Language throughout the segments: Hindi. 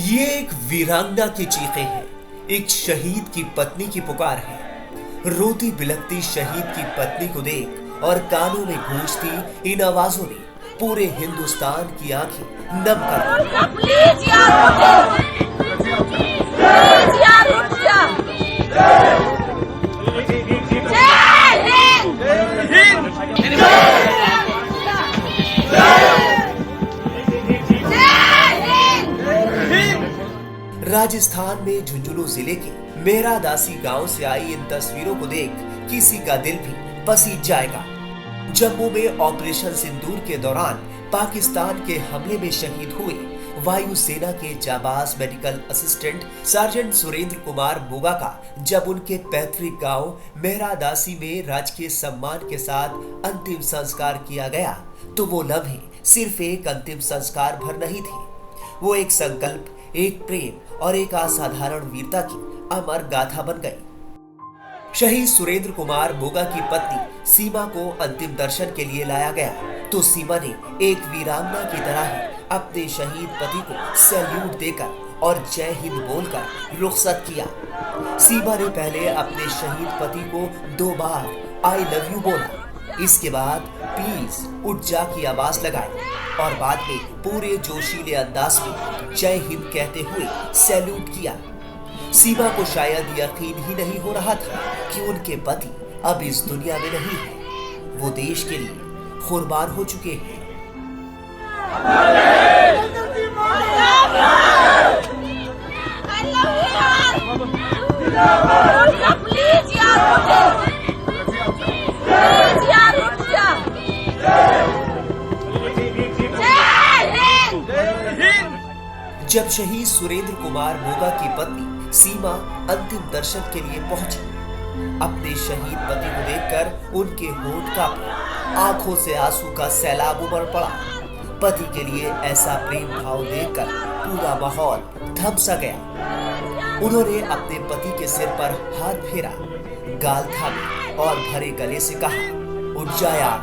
ये एक वीरांगना की चीखें हैं, एक शहीद की पत्नी की पुकार है। रोती बिलखती शहीद की पत्नी को देख और कानों में गूंजती इन आवाजों ने पूरे हिंदुस्तान की आंखें नम कर दी। प्लीज यार प्लीज यार उठ जा। राजस्थान में झुंझुनू जिले के मेहरादासी गांव से आई इन तस्वीरों को देख किसी का दिल भी पसीज जाएगा। जम्मू में ऑपरेशन सिंदूर के दौरान पाकिस्तान के हमले में शहीद हुए वायुसेना के जाबाज medical assistant sergeant Surendra Kumar Moga का जब उनके पैतृक गांव मेहरादासी में राजकीय सम्मान के साथ अंतिम संस्कार किया गया, तो वो लम्हे सिर्फ एक अंतिम संस्कार भर नहीं थे। वो एक संकल्प, एक प्रेम और एक असाधारण वीरता की अमर गाथा बन गई। शहीद सुरेंद्र कुमार मोगा की पत्नी सीमा को अंतिम दर्शन के लिए लाया गया, तो सीमा ने एक वीरांगना की तरह ही अपने शहीद पति को सैल्यूट देकर और जय हिंद बोलकर रुखसत किया। सीमा ने पहले अपने शहीद पति को 2 बार आई लव यू बोला, इसके बाद प्लीज उठ जा की आवाज लगाई और बाद में पूरे जोशीले अंदाज में जय हिंद कहते हुए सैल्यूट किया। सीमा को शायद यकीन ही नहीं हो रहा था कि उनके पति अब इस दुनिया में नहीं है, वो देश के लिए कुर्बान हो चुके हैं। प्लीज यार उठ जा। जब शहीद सुरेंद्र कुमार मोगा की पत्नी सीमा अंतिम दर्शन के लिए पहुंची, अपने शहीद पति को देखकर उनके होंठ कांपे, आंखों से आंसू का सैलाब उमड़ पड़ा। पति के लिए ऐसा प्रेम भाव देखकर पूरा माहौल थम सा गया। उन्होंने अपने पति के सिर पर हाथ फेरा, गाल थामे और भरे गले से कहा, उठ जा यार,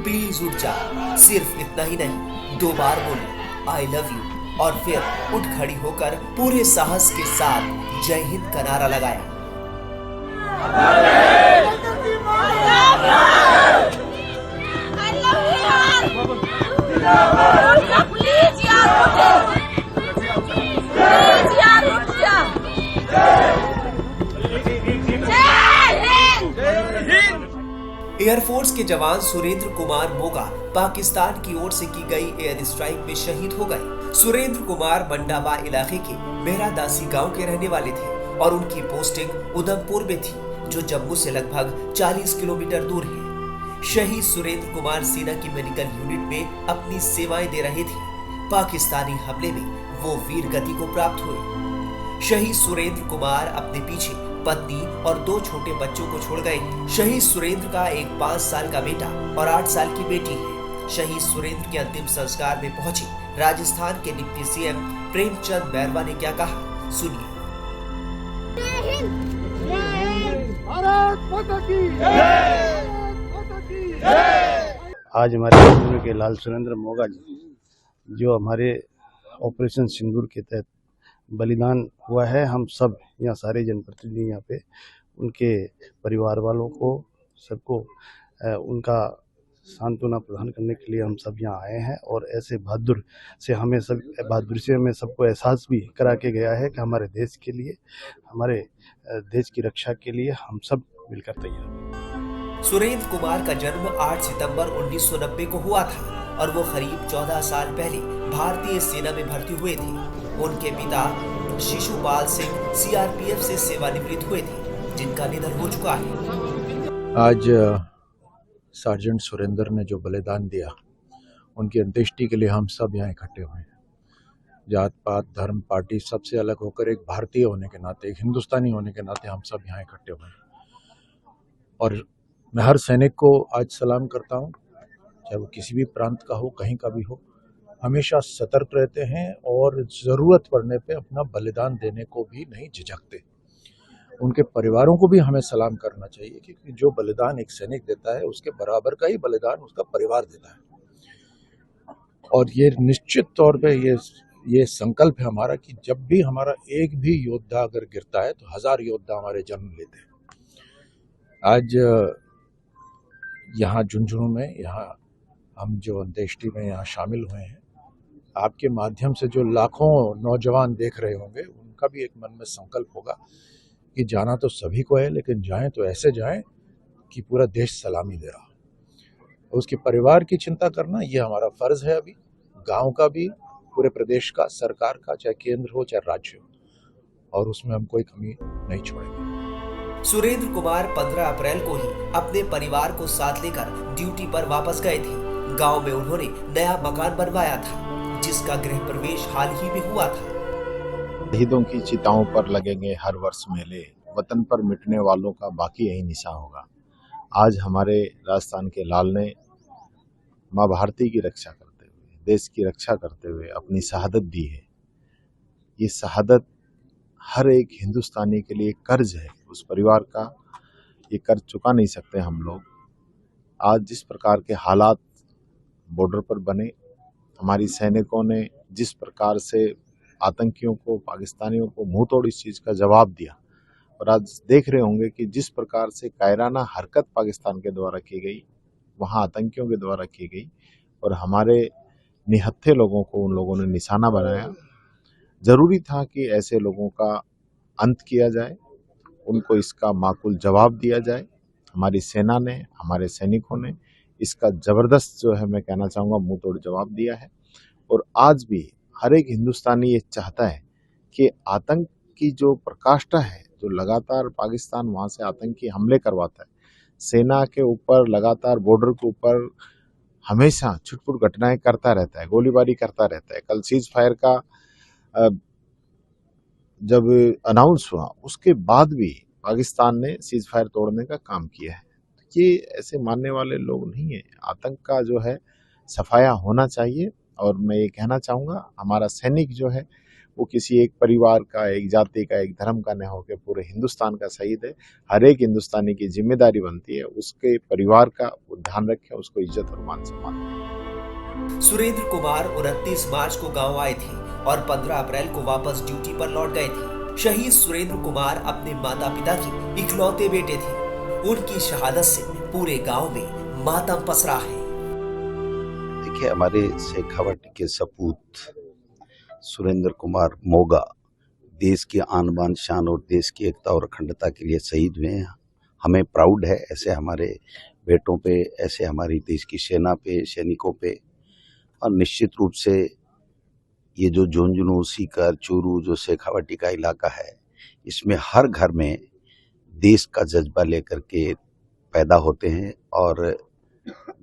प्लीज उठ जा। सिर्फ इतना ही नहीं, 2 बार बोली आई लव यू और फिर उठ खड़ी होकर पूरे साहस के साथ जय हिंद का नारा लगाया। प्लीज यार उठ जा। एयरफोर्स के जवान सुरेंद्र कुमार मोगा पाकिस्तान की ओर से की गई एयर स्ट्राइक में शहीद हो गए। सुरेंद्र कुमार मंडावा इलाके के मेहरादासी गांव के रहने वाले थे और उनकी पोस्टिंग उधमपुर में थी, जो जम्मू से लगभग 40 किलोमीटर दूर है। शहीद सुरेंद्र कुमार सेना की मेडिकल यूनिट में अपनी सेवाएं दे रहे थे। पाकिस्तानी हमले में वो वीर गति को प्राप्त हुए। शहीद सुरेंद्र कुमार अपने पीछे पत्नी और 2 छोटे बच्चों को छोड़ गए। शहीद सुरेंद्र का एक 5 साल का बेटा और 8 साल की बेटी है। शहीद सुरेंद्र के अंतिम संस्कार में पहुंचे राजस्थान के डिप्टी सीएम प्रेमचंद बैरवा ने क्या कहा, सुनिए। आज हमारे जम्मू के लाल सुरेंद्र मोगा जी, जो हमारे ऑपरेशन सिंदूर के तहत बलिदान हुआ है, हम सब यहाँ सारे जनप्रतिनिधि यहाँ पे उनके परिवार वालों को सबको उनका सांत्वना प्रदान करने के लिए हम सब यहाँ आए हैं। और ऐसे बहादुर से हमें सबको एहसास भी करा के गया है कि हमारे देश के लिए, हमारे देश की रक्षा के लिए हम सब मिलकर तैयार हैं। सुरेंद्र कुमार का जन्म 8 सितंबर 1990 को हुआ था और वो करीब 14 साल पहले भारतीय सेना में भर्ती हुए थे। उनके पिता शिशुपाल सिंह सीआरपीएफ से सेवानिवृत्त हुए थे, जिनका निधन हो चुका है। आज सार्जेंट सुरेंद्र ने जो बलिदान दिया, उनकी अंत्येष्टि के लिए हम सब यहाँ इकट्ठे हुए हैं। जात पात धर्म पार्टी सबसे अलग होकर एक भारतीय होने के नाते, एक हिंदुस्तानी होने के नाते हम सब यहाँ इकट्ठे हुए हैं। और मैं हर सैनिक को आज सलाम करता हूँ, चाहे वो किसी भी प्रांत का हो, कहीं का भी हो, हमेशा सतर्क रहते हैं और ज़रूरत पड़ने पे अपना बलिदान देने को भी नहीं झिझकते। उनके परिवारों को भी हमें सलाम करना चाहिए, क्योंकि जो बलिदान एक सैनिक देता है, उसके बराबर का ही बलिदान उसका परिवार देता है। और ये निश्चित तौर पे ये ये संकल्प है हमारा कि जब भी हमारा एक भी योद्धा अगर गिरता है तो 1000 योद्धा हमारे जन्म लेते हैं। आज यहाँ झुंझुनू में यहाँ हम जो अंत्येष्टि में यहाँ शामिल हुए हैं, आपके माध्यम से जो लाखों नौजवान देख रहे होंगे, उनका भी एक मन में संकल्प होगा कि जाना तो सभी को है, लेकिन जाएं तो ऐसे जाएं कि पूरा देश सलामी दे रहा। उसके परिवार की चिंता करना ये हमारा फर्ज है। अभी गांव का भी, पूरे प्रदेश का, सरकार का, चाहे केंद्र हो चाहे राज्य हो, और उसमें हम कोई कमी नहीं छोड़ेंगे। सुरेंद्र कुमार 15 अप्रैल को ही अपने परिवार को साथ लेकर ड्यूटी पर वापस गए थे। गांव में उन्होंने नया मकान बनवाया था, जिसका गृह प्रवेश हाल ही में हुआ था। शहीदों की चिताओं पर लगेंगे हर वर्ष मेले, वतन पर मिटने वालों का बाकी यही निशान होगा। आज हमारे राजस्थान के लाल ने माँ भारती की रक्षा करते हुए, देश की रक्षा करते हुए अपनी शहादत दी है। ये शहादत हर एक हिंदुस्तानी के लिए कर्ज है। उस परिवार का ये कर्ज चुका नहीं सकते हम लोग। आज जिस प्रकार के हालात बॉर्डर पर बने, हमारी सैनिकों ने जिस प्रकार से आतंकियों को, पाकिस्तानियों को मुंह तोड़ इस चीज़ का जवाब दिया, और आज देख रहे होंगे कि जिस प्रकार से कायराना हरकत पाकिस्तान के द्वारा की गई, वहाँ आतंकियों के द्वारा की गई, और हमारे निहत्थे लोगों को उन लोगों ने निशाना बनाया। जरूरी था कि ऐसे लोगों का अंत किया जाए, उनको इसका माकूल जवाब दिया जाए। हमारी सेना ने, हमारे सैनिकों ने इसका जबरदस्त जो है, मैं कहना चाहूँगा, मुंह तोड़ जवाब दिया है। और आज भी हर एक हिंदुस्तानी ये चाहता है कि आतंक की जो प्रकाष्ठा है, जो लगातार पाकिस्तान वहाँ से आतंकी हमले करवाता है, सेना के ऊपर लगातार बॉर्डर के ऊपर हमेशा छुटपुट घटनाएं करता रहता है, गोलीबारी करता रहता है। कल सीज फायर का जब अनाउंस हुआ, उसके बाद भी पाकिस्तान ने सीज फायर तोड़ने का काम किया है। ये ऐसे मानने वाले लोग नहीं है। आतंक का जो है सफाया होना चाहिए। और मैं ये कहना चाहूँगा, हमारा सैनिक जो है वो किसी एक परिवार का, एक जाति का, एक धर्म का न होकर पूरे हिंदुस्तान का शहीद है। हर एक हिंदुस्तानी की जिम्मेदारी बनती है उसके परिवार का वो ध्यान रखे, उसको इज्जत और मान सम्मान। सुरेंद्र कुमार 29 मार्च को गांव आए थे और 15 अप्रैल को वापस ड्यूटी पर लौट गए थे। शहीद सुरेंद्र कुमार अपने माता पिता के इकलौते बेटे थे। उनकी शहादत से पूरे गांव में मातम पसरा है। देखिए, हमारे शेखावाटी के सपूत सुरेंद्र कुमार मोगा देश की आन बान शान और देश की एकता और अखंडता के लिए शहीद हुए हैं। हमें प्राउड है ऐसे हमारे बेटों पे, ऐसे हमारी देश की सेना पे, सैनिकों पे। और निश्चित रूप से ये जो झुंझुनू, सीकर, चूरू, जो शेखावाटी का इलाका है, इसमें हर घर में देश का जज्बा लेकर के पैदा होते हैं और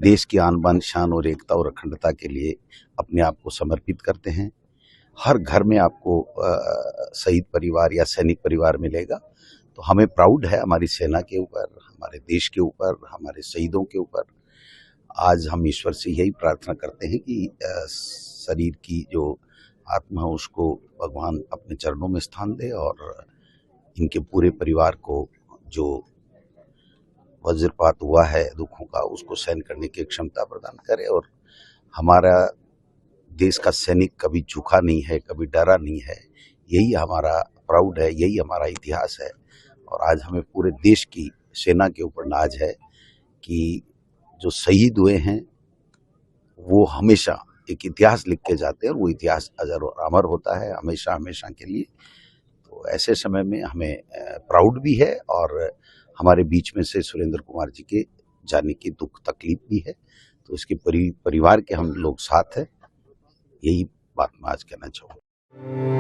देश की आन बान शान और एकता और अखंडता के लिए अपने आप को समर्पित करते हैं। हर घर में आपको शहीद परिवार या सैनिक परिवार मिलेगा। तो हमें प्राउड है हमारी सेना के ऊपर, हमारे देश के ऊपर, हमारे शहीदों के ऊपर। आज हम ईश्वर से यही प्रार्थना करते हैं कि शरीर की जो आत्मा है उसको भगवान अपने चरणों में स्थान दे और इनके पूरे परिवार को जो वज्रपात हुआ है दुखों का, उसको सहन करने की क्षमता प्रदान करे। और हमारा देश का सैनिक कभी झुका नहीं है, कभी डरा नहीं है। यही हमारा प्राउड है, यही हमारा इतिहास है। और आज हमें पूरे देश की सेना के ऊपर नाज है कि जो शहीद हुए हैं वो हमेशा एक इतिहास लिख के जाते हैं और वो इतिहास अजर और अमर होता है हमेशा हमेशा के लिए। तो ऐसे समय में हमें प्राउड भी है और हमारे बीच में से सुरेंद्र कुमार जी के जाने की दुख तकलीफ भी है। तो इसके परिवार के हम लोग साथ हैं। यही बात मैं आज कहना चाहूँगा।